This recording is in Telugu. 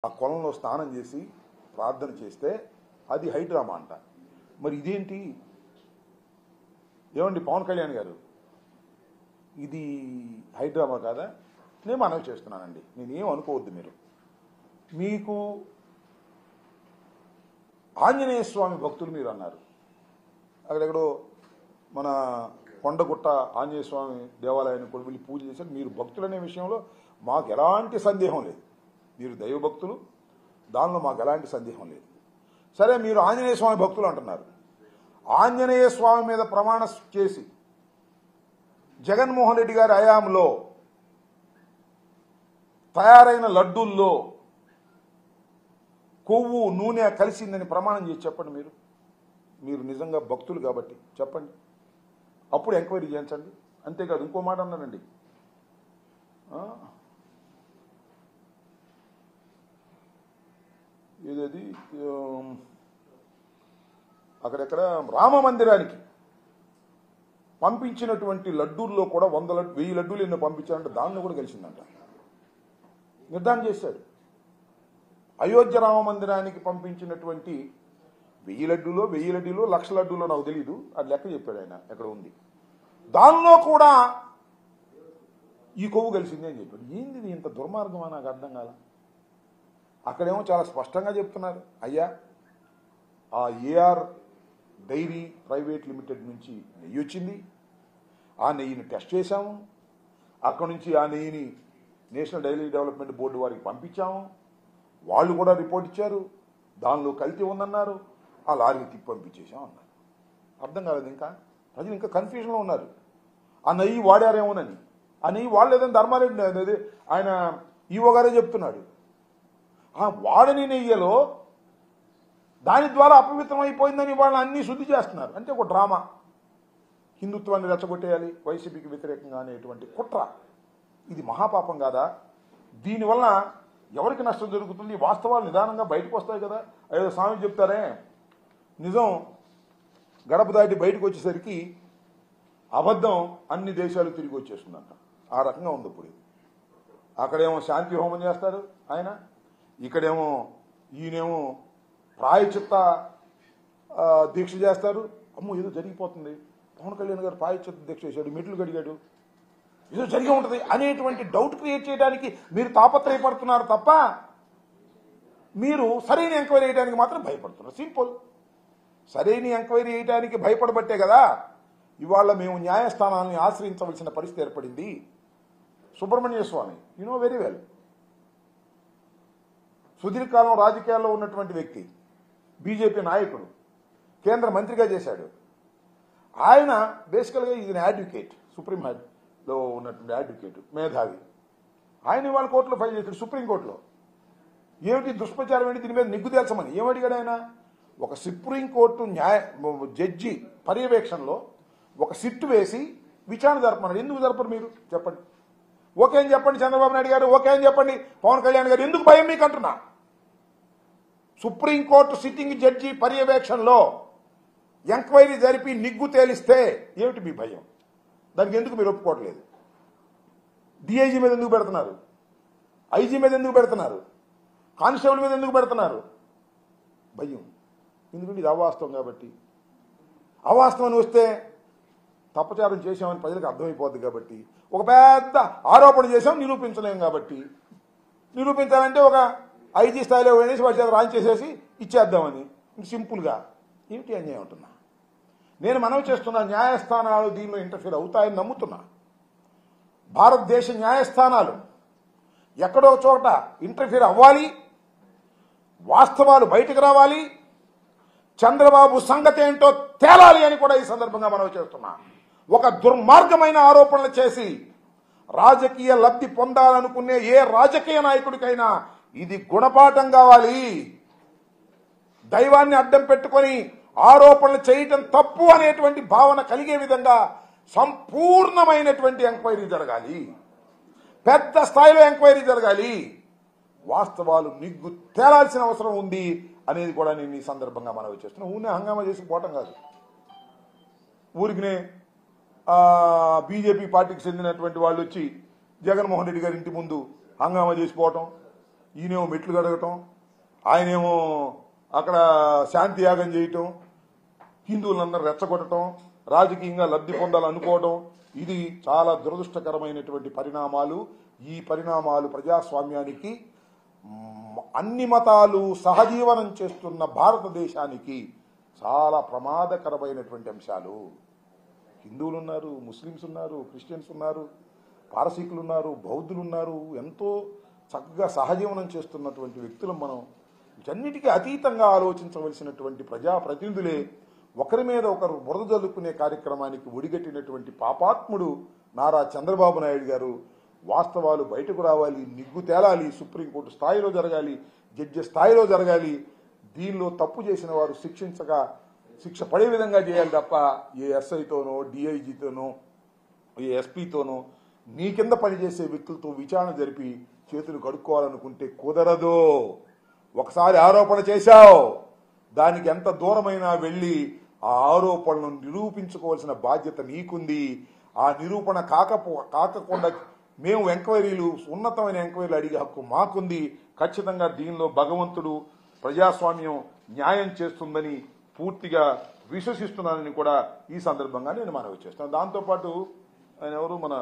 ఆ కొలంలో స్నానం చేసి ప్రార్థన చేస్తే అది హైడ్రామా అంట. మరి ఇదేంటి? ఏమండి పవన్ కళ్యాణ్ గారు, ఇది హైడ్రామా కాదా? నేను మనవి చేస్తున్నానండి, నేనేం అనుకోవద్దు. మీకు ఆంజనేయ స్వామి భక్తులు మీరు అన్నారు. అక్కడెక్కడో మన కొండగుట్ట ఆంజనేయ స్వామి దేవాలయాన్ని కూడా వెళ్ళి పూజ చేశారు. మీరు భక్తులనే విషయంలో మాకు ఎలాంటి సందేహం లేదు. మీరు దైవభక్తులు, దానిలో మాకు ఎలాంటి సందేహం లేదు. సరే, మీరు ఆంజనేయ స్వామి భక్తులు అంటున్నారు. ఆంజనేయ స్వామి మీద ప్రమాణం చేసి జగన్మోహన్ రెడ్డి గారి హయాంలో తయారైన లడ్డూల్లో కొవ్వు నూనె కలిసిందని ప్రమాణం చేసి చెప్పండి. మీరు నిజంగా భక్తులు కాబట్టి చెప్పండి, అప్పుడు ఎంక్వైరీ చేయించండి. అంతేకాదు ఇంకో మాట అన్నానండి, ఏదది అక్కడెక్కడ రామ మందిరానికి పంపించినటువంటి లడ్డూల్లో కూడా 1000 లడ్డూలు ఎన్నో పంపించారంటే దానిలో కూడా కలిసిందంట. నిర్ధారణ చేశాడు. అయోధ్య రామ మందిరానికి పంపించినటువంటి 1000 లడ్డూలో 1,00,000 లడ్డూలో నాకు తెలియదు, అది లెక్క చెప్పాడు ఆయన, ఎక్కడ ఉంది. దానిలో కూడా ఈ కొవ్వు కలిసింది అని చెప్పాడు. ఏంది ఇంత దుర్మార్గమా? నాకు అర్థం కాల. అక్కడేమో చాలా స్పష్టంగా చెప్తున్నారు, అయ్యా ఆ ఏఆర్ డైరీ ప్రైవేట్ లిమిటెడ్ నుంచి నెయ్యి వచ్చింది, ఆ నెయ్యిని టెస్ట్ చేశాము, అక్కడ నుంచి ఆ నెయ్యిని నేషనల్ డైరీ డెవలప్మెంట్ బోర్డు వారికి పంపించాము, వాళ్ళు కూడా రిపోర్ట్ ఇచ్చారు, దానిలో కల్తీ ఉందన్నారు, ఆ లారీని తిప్పి పంపించేసాం అన్నారు. అర్థం కాలేదు. ఇంకా ప్రజలు ఇంకా కన్ఫ్యూజన్లో ఉన్నారు. ఆ నెయ్యి వాడారేమోనని. ఆ నెయ్యి వాడలేదని ధర్మారెడ్డి ఆయన ఈవో గారే చెప్తున్నాడు. ఆ వాడని నెయ్యలో దాని ద్వారా అపవిత్రం అయిపోయిందని వాళ్ళు అన్నీ శుద్ధి చేస్తున్నారు. అంటే ఒక డ్రామా, హిందుత్వాన్ని రెచ్చగొట్టేయాలి, వైసీపీకి వ్యతిరేకంగా అనేటువంటి కుట్ర. ఇది మహాపాపం కాదా? దీనివల్ల ఎవరికి నష్టం జరుగుతుంది? వాస్తవాలు నిదానంగా బయటకు వస్తాయి కదా. ఏదో స్వామి చెప్తారే, నిజం గడప దాటి బయటకు వచ్చేసరికి అబద్ధం అన్ని దేశాలు తిరిగి వచ్చేస్తుందంట. ఆ రకంగా ఉంది ఇప్పుడు. అక్కడేమో శాంతి హోమం చేస్తారు ఆయన, ఇక్కడేమో ఈయనేమో ప్రాయచిత్త దీక్ష చేస్తారు. అమ్మో ఏదో జరిగిపోతుంది, పవన్ కళ్యాణ్ గారు ప్రాయచిత్త దీక్ష చేశాడు, మెట్లు కడిగాడు, ఏదో జరిగి ఉంటుంది అనేటువంటి డౌట్ క్రియేట్ చేయడానికి మీరు తాపత్రయపడుతున్నారు తప్ప మీరు సరైన ఎంక్వైరీ చేయడానికి మాత్రం భయపడుతున్నారు. సింపుల్. సరైన ఎంక్వైరీ చేయడానికి భయపడబట్టే కదా ఇవాళ మేము న్యాయస్థానాన్ని ఆశ్రయించవలసిన పరిస్థితి ఏర్పడింది. సుబ్రహ్మణ్య స్వామి, యు నో వెరీ వెల్, సుదీర్ఘకాలం రాజకీయాల్లో ఉన్నటువంటి వ్యక్తి, బీజేపీ నాయకుడు, కేంద్ర మంత్రిగా చేశాడు. ఆయన బేసికల్గా ఈజ్ అన్ అడ్వకేట్, సుప్రీం లో ఉన్నటువంటి అడ్వకేట్, మేధావి. ఆయన ఇవాళ కోర్టులో ఫైల్ చేశాడు, సుప్రీంకోర్టులో. ఏమిటి దుష్ప్రచారం ఏంటి, దీని మీద నిగ్గు తేల్చమని ఏమడిగాడు ఆయన? ఒక సుప్రీంకోర్టు జడ్జి పర్యవేక్షణలో ఒక సిట్టు వేసి విచారణ జరపమన్నాడు. ఎందుకు జరపరు మీరు చెప్పండి? ఓకే అని చెప్పండి చంద్రబాబు నాయుడు గారు, ఓకే అని చెప్పండి పవన్ కళ్యాణ్ గారు. ఎందుకు భయం మీకు అంటున్నా? సుప్రీంకోర్టు సిట్టింగ్ జడ్జి పర్యవేక్షణలో ఎంక్వైరీ జరిపి నిగ్గు తేలిస్తే ఏమిటి మీ భయం? దానికి ఎందుకు మీరు ఒప్పుకోవట్లేదు? డిఐజీ మీద ఎందుకు పెడుతున్నారు? ఐజీ మీద ఎందుకు పెడుతున్నారు? కానిస్టేబుల్ మీద ఎందుకు పెడుతున్నారు? భయం. ఎందుకంటే ఇది అవాస్తవం కాబట్టి. అవాస్తవం వస్తే తప్పచారం చేశామని ప్రజలకు అర్థమైపోద్ది కాబట్టి. ఒక పెద్ద ఆరోపణ చేశాం, నిరూపించలేం కాబట్టి. నిరూపించాలంటే ఒక ఐజీ స్థాయిలో వేసి వాటి చేత రాంచ్ చేసేసి ఇచ్చేద్దామని సింపుల్గా. ఏమిటి అన్యాయం అంటున్నా? నేను మనవి చేస్తున్నా, న్యాయస్థానాలు దీనిలో ఇంటర్ఫీర్ అవుతాయని నమ్ముతున్నా. భారతదేశ న్యాయస్థానాలు ఎక్కడో చోట ఇంటర్ఫీర్ అవ్వాలి, వాస్తవాలు బయటకు రావాలి, చంద్రబాబు సంగతి ఏంటో తేలాలి అని కూడా ఈ సందర్భంగా మనవి చేస్తున్నా. ఒక దుర్మార్గమైన ఆరోపణలు చేసి రాజకీయ లబ్ధి పొందాలనుకునే ఏ రాజకీయ నాయకుడికైనా ఇది గుణపాఠం కావాలి. దైవాన్ని అడ్డం పెట్టుకొని ఆరోపణలు చేయటం తప్పు అనేటువంటి భావన కలిగే విధంగా సంపూర్ణమైనటువంటి ఎంక్వైరీ జరగాలి, పెద్ద స్థాయిలో ఎంక్వైరీ జరగాలి, వాస్తవాలు నిగ్గు తేలాల్సిన అవసరం ఉంది అనేది కూడా నేను ఈ సందర్భంగా మనవి చేస్తున్నా. ఊరినే హంగామా చేసి పోవటం కాదు. ఊరికినే బీజేపీ పార్టీకి చెందినటువంటి వాళ్ళు వచ్చి జగన్మోహన్ రెడ్డి గారి ఇంటి ముందు హంగామా చేసిపోవటం, ఈయనేమో మెట్లు కడగటం, ఆయనేమో అక్కడ శాంతి యాగం చేయటం, హిందువులందరూ రెచ్చగొట్టడం, రాజకీయంగా లబ్ధి పొందాలనుకోవడం, ఇది చాలా దురదృష్టకరమైనటువంటి పరిణామాలు. ఈ పరిణామాలు ప్రజాస్వామ్యానికి, అన్ని మతాలు సహజీవనం చేస్తున్న భారతదేశానికి చాలా ప్రమాదకరమైనటువంటి అంశాలు. హిందువులు ఉన్నారు, ముస్లిమ్స్ ఉన్నారు, క్రిస్టియన్స్ ఉన్నారు, పారసీకులు ఉన్నారు, బౌద్ధులు ఉన్నారు. ఎంతో చక్కగా సహజీవనం చేస్తున్నటువంటి వ్యక్తులు మనం. వీటన్నిటికీ అతీతంగా ఆలోచించవలసినటువంటి ప్రజాప్రతినిధులే ఒకరి మీద ఒకరు బురద జల్లుకునే కార్యక్రమానికి ఒడిగట్టినటువంటి పాపాత్ముడు నారా చంద్రబాబు నాయుడు గారు. వాస్తవాలు బయటకు రావాలి, నిగ్గు తేలాలి, సుప్రీంకోర్టు స్థాయిలో జరగాలి, జడ్జి స్థాయిలో జరగాలి. దీనిలో తప్పు చేసిన వారు శిక్ష పడే విధంగా చేయాలి తప్ప ఏ ఎస్ఐతోనో, డిఐజీతోనో, ఏ ఎస్పీతోనో నీ కింద పనిచేసే వ్యక్తులతో విచారణ జరిపి చేతులు కడుక్కోవాలనుకుంటే కుదరదు. ఒకసారి ఆరోపణ చేశావు, దానికి ఎంత దూరమైనా వెళ్ళి ఆ ఆరోపణలను నిరూపించుకోవాల్సిన బాధ్యత నీకుంది. ఆ నిరూపణ కాకుండా మేము ఎంక్వైరీలు, ఉన్నతమైన ఎంక్వైరీలు అడిగే హక్కు మాకుంది. ఖచ్చితంగా దీనిలో భగవంతుడు, ప్రజాస్వామ్యం న్యాయం చేస్తుందని పూర్తిగా విశ్వసిస్తున్నానని కూడా ఈ సందర్భంగా నేను మనవి చేస్తాను. దాంతోపాటు ఆయన ఎవరు, మన